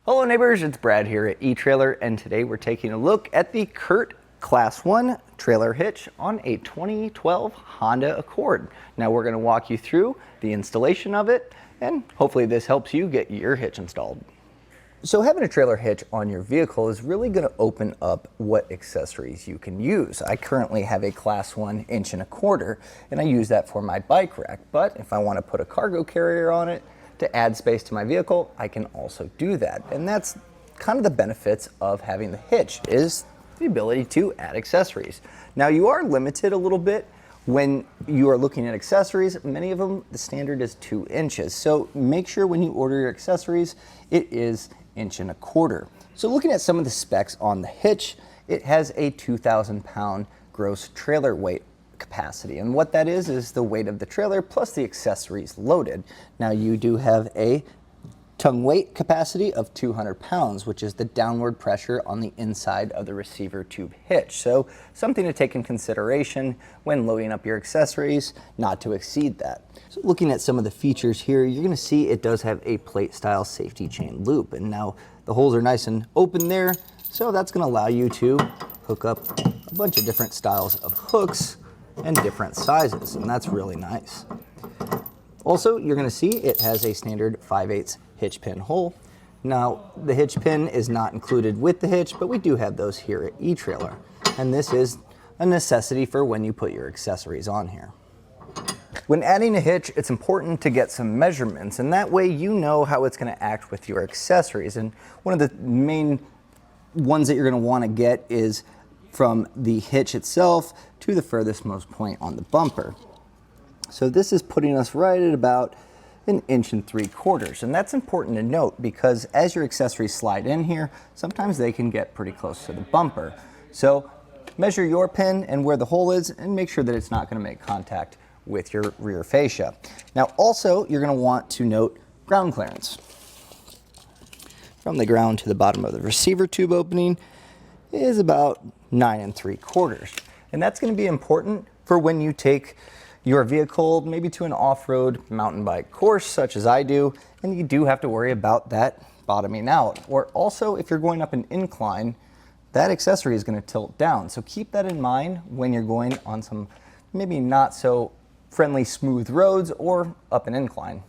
Hello neighbors, it's Brad here at eTrailer, and today we're taking a look at the CURT Class 1 trailer hitch on a 2012 Honda Accord. Now we're going to walk you through the installation of it, and hopefully this helps you get your hitch installed. So having a trailer hitch on your vehicle is really going to open up what accessories you can use. I currently have a Class 1 1.25 inch, and I use that for my bike rack, but if I want to put a cargo carrier on it, to add space to my vehicle, I can also do that. And that's kind of the benefits of having the hitch, is the ability to add accessories. Now you are limited a little bit when you are looking at accessories. Many of them, the standard is 2 inches. So make sure when you order your accessories, it is 1.25 inch. So looking at some of the specs on the hitch, it has a 2,000 pound gross trailer weight capacity, and what that is the weight of the trailer plus the accessories loaded. Now you do have a tongue weight capacity of 200 pounds, which is the downward pressure on the inside of the receiver tube hitch. So something to take in consideration when loading up your accessories, not to exceed that. So looking at some of the features here, you're going to see it does have a plate style safety chain loop, and now the holes are nice and open there, so that's going to allow you to hook up a bunch of different styles of hooks and different sizes, and that's really nice. Also, you're going to see it has a standard 5/8 hitch pin hole. Now, the hitch pin is not included with the hitch, but we do have those here at eTrailer, and this is a necessity for when you put your accessories on here. When adding a hitch, it's important to get some measurements, and that way you know how it's going to act with your accessories. And one of the main ones that you're going to want to get is from the hitch itself to the furthest most point on the bumper. So this is putting us right at about 1.75 inches, and that's important to note because as your accessories slide in here, sometimes they can get pretty close to the bumper. So measure your pin and where the hole is, and make sure that it's not going to make contact with your rear fascia. Now also, you're going to want to note ground clearance. From the ground to the bottom of the receiver tube opening is about 9 3/4 inches. And that's going to be important for when you take your vehicle maybe to an off-road mountain bike course such as I do, and you do have to worry about that bottoming out. Or also if you're going up an incline, that accessory is going to tilt down. So keep that in mind when you're going on some maybe not so friendly smooth roads or up an incline.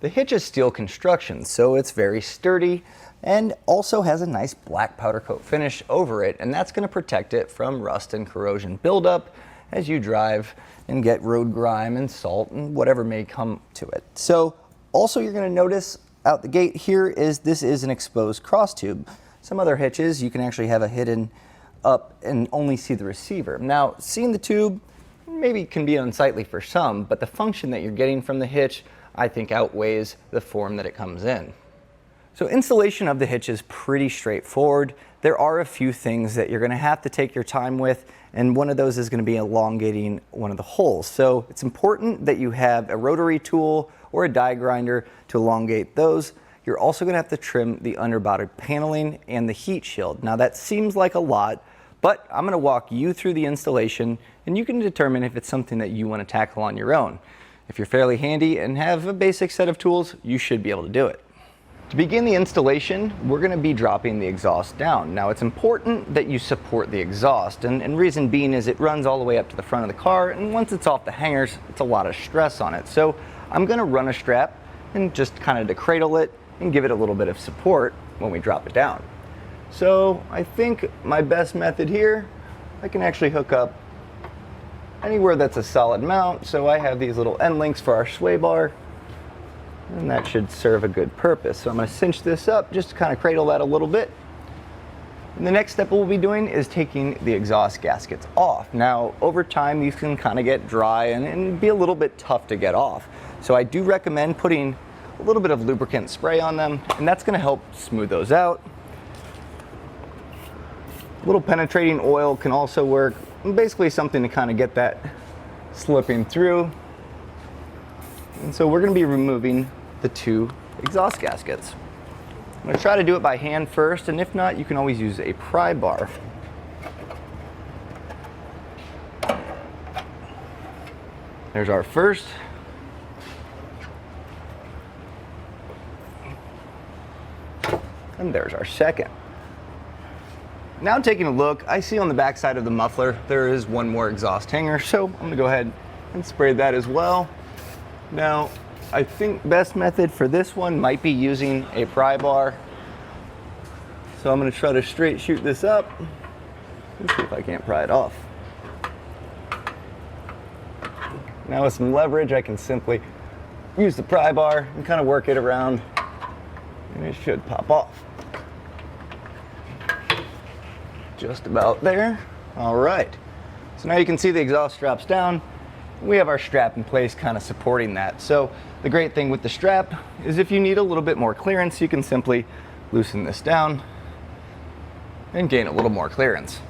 The hitch is steel construction, so it's very sturdy and also has a nice black powder coat finish over it, and that's going to protect it from rust and corrosion buildup as you drive and get road grime and salt and whatever may come to it. So also you're going to notice out the gate here is this is an exposed cross tube. Some other hitches you can actually have a hidden up and only see the receiver. Now seeing the tube maybe can be unsightly for some, but the function that you're getting from the hitch I think outweighs the form that it comes in. So installation of the hitch is pretty straightforward. There are a few things that you're going to have to take your time with, and one of those is going to be elongating one of the holes. So it's important that you have a rotary tool or a die grinder to elongate those. You're also going to have to trim the underbody paneling and the heat shield. Now that seems like a lot, but I'm going to walk you through the installation and you can determine if it's something that you want to tackle on your own. If you're fairly handy and have a basic set of tools, you should be able to do it. To begin the installation, we're going to be dropping the exhaust down. Now it's important that you support the exhaust, and reason being is it runs all the way up to the front of the car, and once it's off the hangers, it's a lot of stress on it. So I'm going to run a strap and just kind of to cradle it and give it a little bit of support when we drop it down. So I think my best method here, I can actually hook up anywhere that's a solid mount. So I have these little end links for our sway bar, and that should serve a good purpose. So I'm going to cinch this up just to kind of cradle that a little bit. And the next step we'll be doing is taking the exhaust gaskets off. Now over time these can kind of get dry and be a little bit tough to get off. So I do recommend putting a little bit of lubricant spray on them, and that's going to help smooth those out. A little penetrating oil can also work. Basically something to kind of get that slipping through. And so we're going to be removing the 2 exhaust gaskets. I'm going to try to do it by hand first, and if not, you can always use a pry bar. There's our first. And there's our second. Now taking a look, I see on the back side of the muffler there is one more exhaust hanger, so I'm going to go ahead and spray that as well. Now, I think best method for this one might be using a pry bar. So I'm going to try to straight shoot this up. Let's see if I can't pry it off. Now with some leverage, I can simply use the pry bar and kind of work it around, and it should pop off. Just about there. All right. So now you can see the exhaust straps down. We have our strap in place kind of supporting that. So the great thing with the strap is if you need a little bit more clearance, you can simply loosen this down and gain a little more clearance.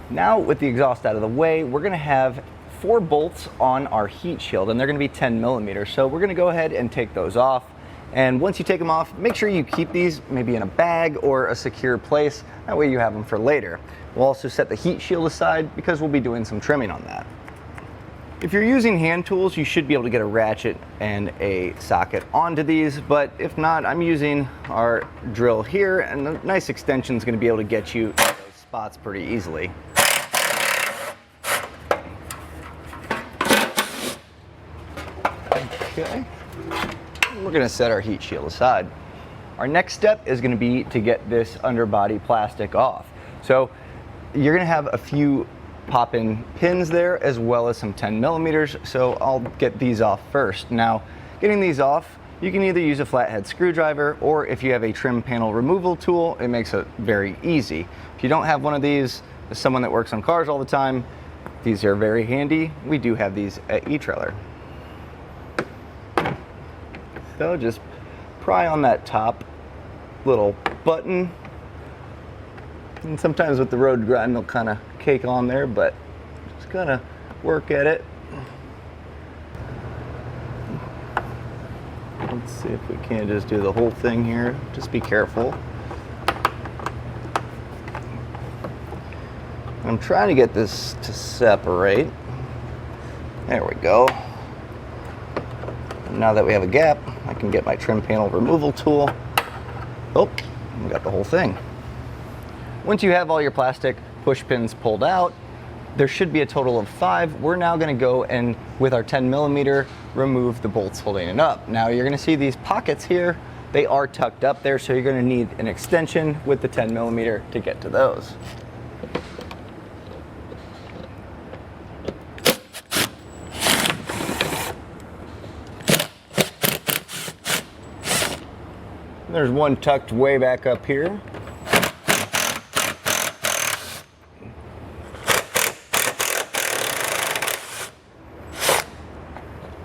Now with the exhaust out of the way, we're gonna have 4 bolts on our heat shield, and they're gonna be 10 millimeters. So we're gonna go ahead and take those off. And once you take them off, make sure you keep these maybe in a bag or a secure place. That way you have them for later. We'll also set the heat shield aside because we'll be doing some trimming on that. If you're using hand tools, you should be able to get a ratchet and a socket onto these, but if not, I'm using our drill here, and a nice extension is going to be able to get you those spots pretty easily. Okay. We're going to set our heat shield aside. Our next step is going to be to get this underbody plastic off. So you're going to have a few pop-in pins there as well as some 10 millimeters. So I'll get these off first. Now, getting these off, you can either use a flathead screwdriver, or if you have a trim panel removal tool, it makes it very easy. If you don't have one of these, as someone that works on cars all the time, these are very handy. We do have these at eTrailer. So just pry on that top little button, and sometimes with the road grind they'll kind of cake on there, but just kind of work at it. Let's see if we can't just do the whole thing here. Just be careful. I'm trying to get this to separate. There we go. Now that we have a gap, I can get my trim panel removal tool. Oh, we got the whole thing. Once you have all your plastic push pins pulled out, there should be a total of 5. We're now going to go and, with our 10 millimeter, remove the bolts holding it up. Now you're going to see these pockets here. They are tucked up there, so you're going to need an extension with the 10 millimeter to get to those. There's one tucked way back up here.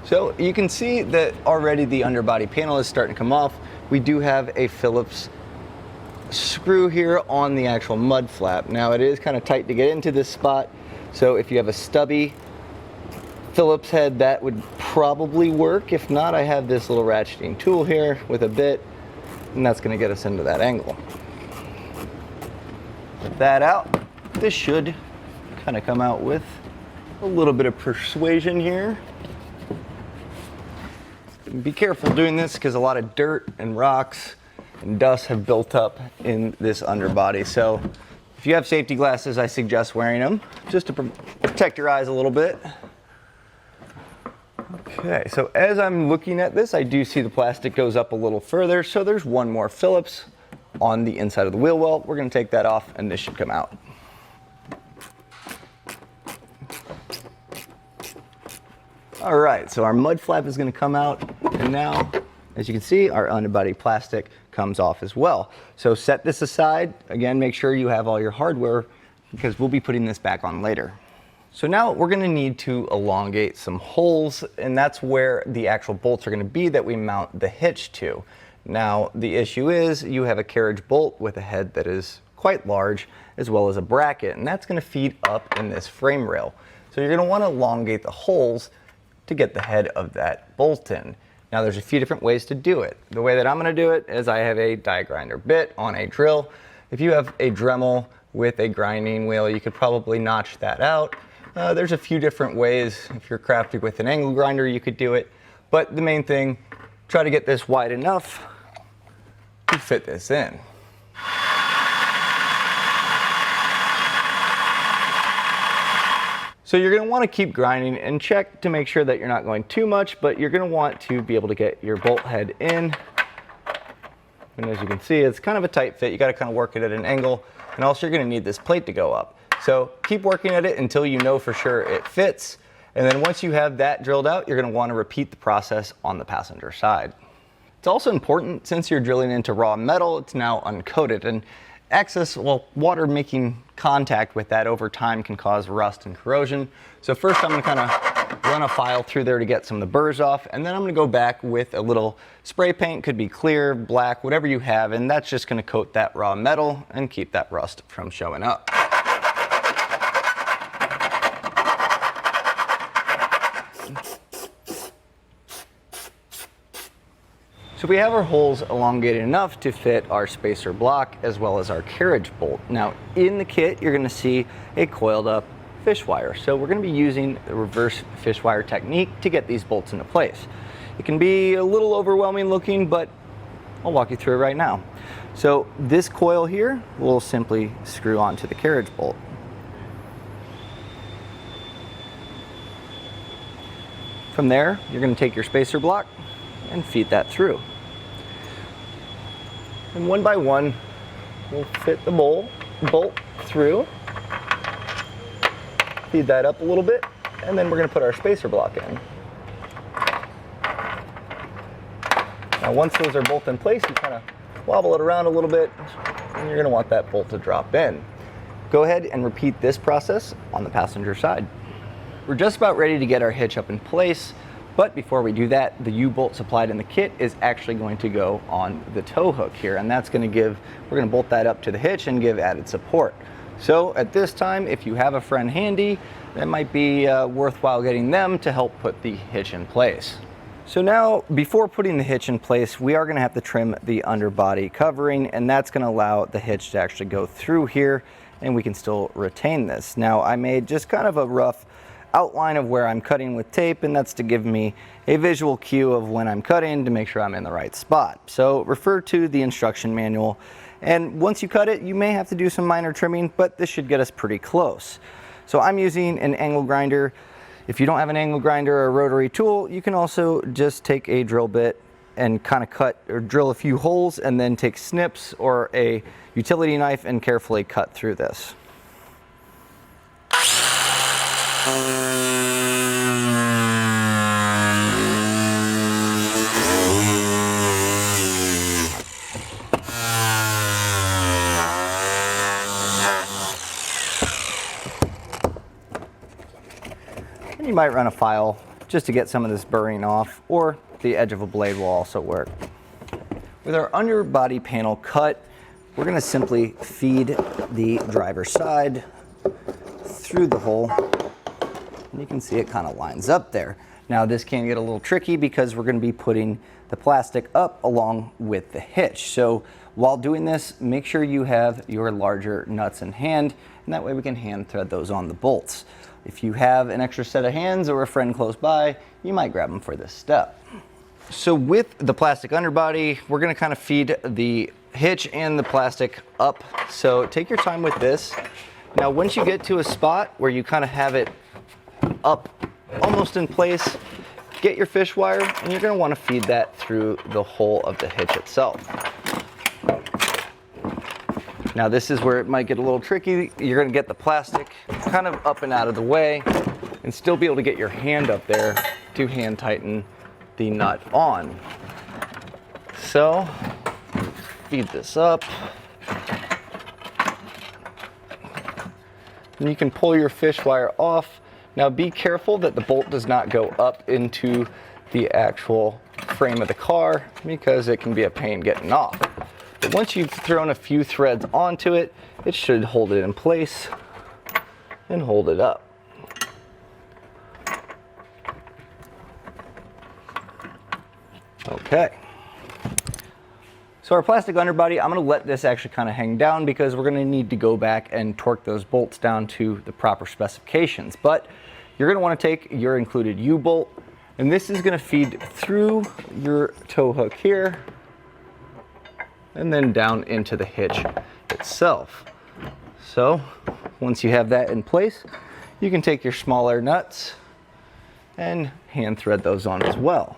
So you can see that already the underbody panel is starting to come off. We do have a Phillips screw here on the actual mud flap. Now it is kind of tight to get into this spot, so if you have a stubby Phillips head, that would probably work. If not, I have this little ratcheting tool here with a bit, and that's going to get us into that angle. Get that out. This should kind of come out with a little bit of persuasion here. Be careful doing this because a lot of dirt and rocks and dust have built up in this underbody. So if you have safety glasses, I suggest wearing them just to protect your eyes a little bit. Okay, so as I'm looking at this, I do see the plastic goes up a little further. So there's one more Phillips on the inside of the wheel well. We're going to take that off and this should come out. All right, so our mud flap is going to come out, and now, as you can see, our underbody plastic comes off as well. So set this aside. Again, make sure you have all your hardware because we'll be putting this back on later. So now we're going to need to elongate some holes, and that's where the actual bolts are going to be that we mount the hitch to. Now, the issue is you have a carriage bolt with a head that is quite large, as well as a bracket, and that's going to feed up in this frame rail. So you're going to want to elongate the holes to get the head of that bolt in. Now there's a few different ways to do it. The way that I'm going to do it is I have a die grinder bit on a drill. If you have a Dremel with a grinding wheel, you could probably notch that out. There's a few different ways. If you're crafty with an angle grinder, you could do it. But the main thing, try to get this wide enough to fit this in. So you're going to want to keep grinding and check to make sure that you're not going too much, but you're going to want to be able to get your bolt head in. And as you can see, it's kind of a tight fit. You got to kind of work it at an angle, and also you're going to need this plate to go up. So keep working at it until you know for sure it fits. And then once you have that drilled out, you're going to want to repeat the process on the passenger side. It's also important, since you're drilling into raw metal, it's now uncoated, and excess, well, water making contact with that over time can cause rust and corrosion. So first I'm going to kind of run a file through there to get some of the burrs off, and then I'm going to go back with a little spray paint, could be clear, black, whatever you have, and that's just going to coat that raw metal and keep that rust from showing up. So we have our holes elongated enough to fit our spacer block as well as our carriage bolt. Now in the kit, you're gonna see a coiled up fish wire. So we're gonna be using the reverse fish wire technique to get these bolts into place. It can be a little overwhelming looking, but I'll walk you through it right now. So this coil here will simply screw onto the carriage bolt. From there, you're gonna take your spacer block and feed that through. And one by one, we'll fit the bolt through, feed that up a little bit, and then we're going to put our spacer block in. Now once those are both in place, you kind of wobble it around a little bit, and you're going to want that bolt to drop in. Go ahead and repeat this process on the passenger side. We're just about ready to get our hitch up in place. But before we do that, the U-bolt supplied in the kit is actually going to go on the tow hook here, and that's going to we're going to bolt that up to the hitch and give added support. So at this time, if you have a friend handy, that might be worthwhile getting them to help put the hitch in place. So now, before putting the hitch in place, we are going to have to trim the underbody covering, and that's going to allow the hitch to actually go through here, and we can still retain this. Now, I made just kind of a rough outline of where I'm cutting with tape, and that's to give me a visual cue of when I'm cutting to make sure I'm in the right spot. So refer to the instruction manual, and once you cut it, you may have to do some minor trimming, but this should get us pretty close. So I'm using an angle grinder. If you don't have an angle grinder or a rotary tool, you can also just take a drill bit and kind of cut or drill a few holes, and then take snips or a utility knife and carefully cut through this. And you might run a file just to get some of this burring off, or the edge of a blade will also work. With our underbody panel cut, we're going to simply feed the driver's side through the hole, and you can see it kind of lines up there. Now this can get a little tricky because we're going to be putting the plastic up along with the hitch. So while doing this, make sure you have your larger nuts in hand, and that way we can hand thread those on the bolts. If you have an extra set of hands or a friend close by, you might grab them for this step. So with the plastic underbody, we're going to kind of feed the hitch and the plastic up. So take your time with this. Now once you get to a spot where you kind of have it up almost in place, get your fish wire, and you're going to want to feed that through the hole of the hitch itself. Now this is where it might get a little tricky. You're going to get the plastic kind of up and out of the way and still be able to get your hand up there to hand tighten the nut on. So feed this up. And you can pull your fish wire off. Now be careful that the bolt does not go up into the actual frame of the car, because it can be a pain getting off. But once you've thrown a few threads onto it, it should hold it in place and hold it up. Okay. So our plastic underbody, I'm going to let this actually kind of hang down because we're going to need to go back and torque those bolts down to the proper specifications. But you're going to want to take your included U-bolt, and this is going to feed through your tow hook here and then down into the hitch itself. So once you have that in place, You can take your smaller nuts and hand thread those on as well.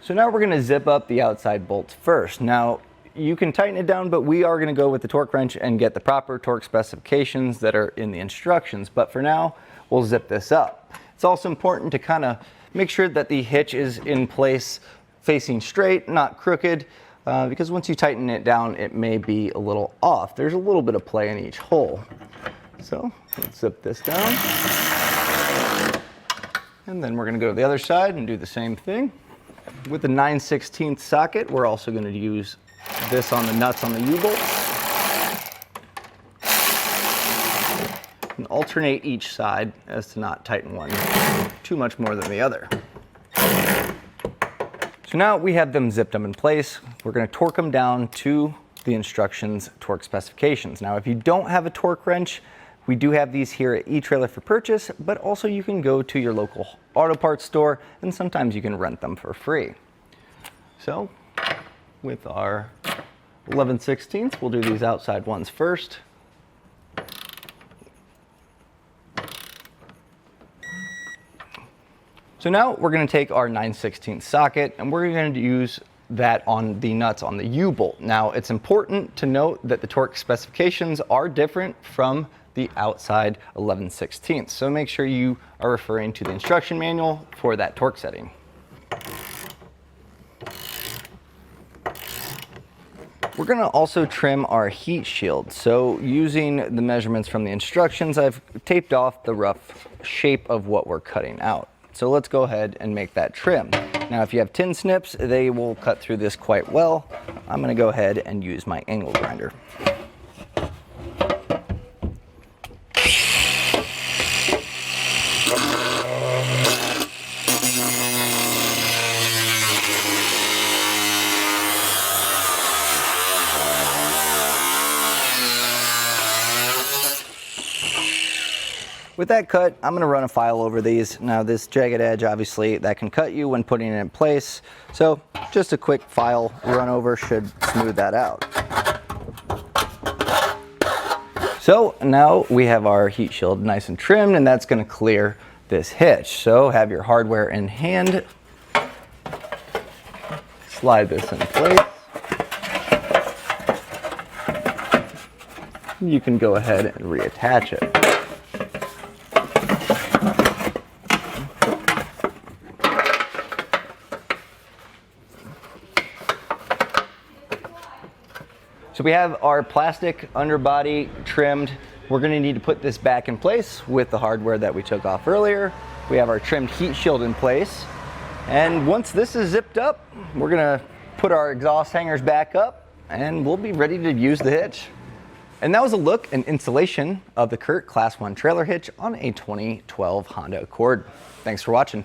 So now we're going to zip up the outside bolts first. Now you can tighten it down, but we are going to go with the torque wrench and get the proper torque specifications that are in the instructions. But for now, we'll zip this up. It's also important to kind of make sure that the hitch is in place facing straight, not crooked, because once you tighten it down, it may be a little off. There's a little bit of play in each hole. So let's zip this down. And then we're going to go to the other side and do the same thing. With the 9/16 socket, we're also going to use this on the nuts on the U-bolts. And alternate each side as to not tighten one too much more than the other. So now we have them zipped up in place. We're going to torque them down to the instructions torque specifications. Now if you don't have a torque wrench, we do have these here at eTrailer for purchase, but also you can go to your local auto parts store and sometimes you can rent them for free. So with our 11/16, we'll do these outside ones first. So now we're going to take our 9/16 socket and we're going to use that on the nuts on the U-bolt. Now it's important to note that the torque specifications are different from the outside 11/16. So make sure you are referring to the instruction manual for that torque setting. We're going to also trim our heat shield. So using the measurements from the instructions, I've taped off the rough shape of what we're cutting out. So let's go ahead and make that trim. Now if you have tin snips, they will cut through this quite well. I'm going to go ahead and use my angle grinder. With that cut, I'm going to run a file over these. Now this jagged edge, obviously, that can cut you when putting it in place. So just a quick file run over should smooth that out. So now we have our heat shield nice and trimmed, and that's going to clear this hitch. So have your hardware in hand. Slide this in place. You can go ahead and reattach it. So we have our plastic underbody trimmed. We're going to need to put this back in place with the hardware that we took off earlier. We have our trimmed heat shield in place. And once this is zipped up, we're going to put our exhaust hangers back up and we'll be ready to use the hitch. And that was a look and installation of the CURT Class 1 trailer hitch on a 2012 Honda Accord. Thanks for watching.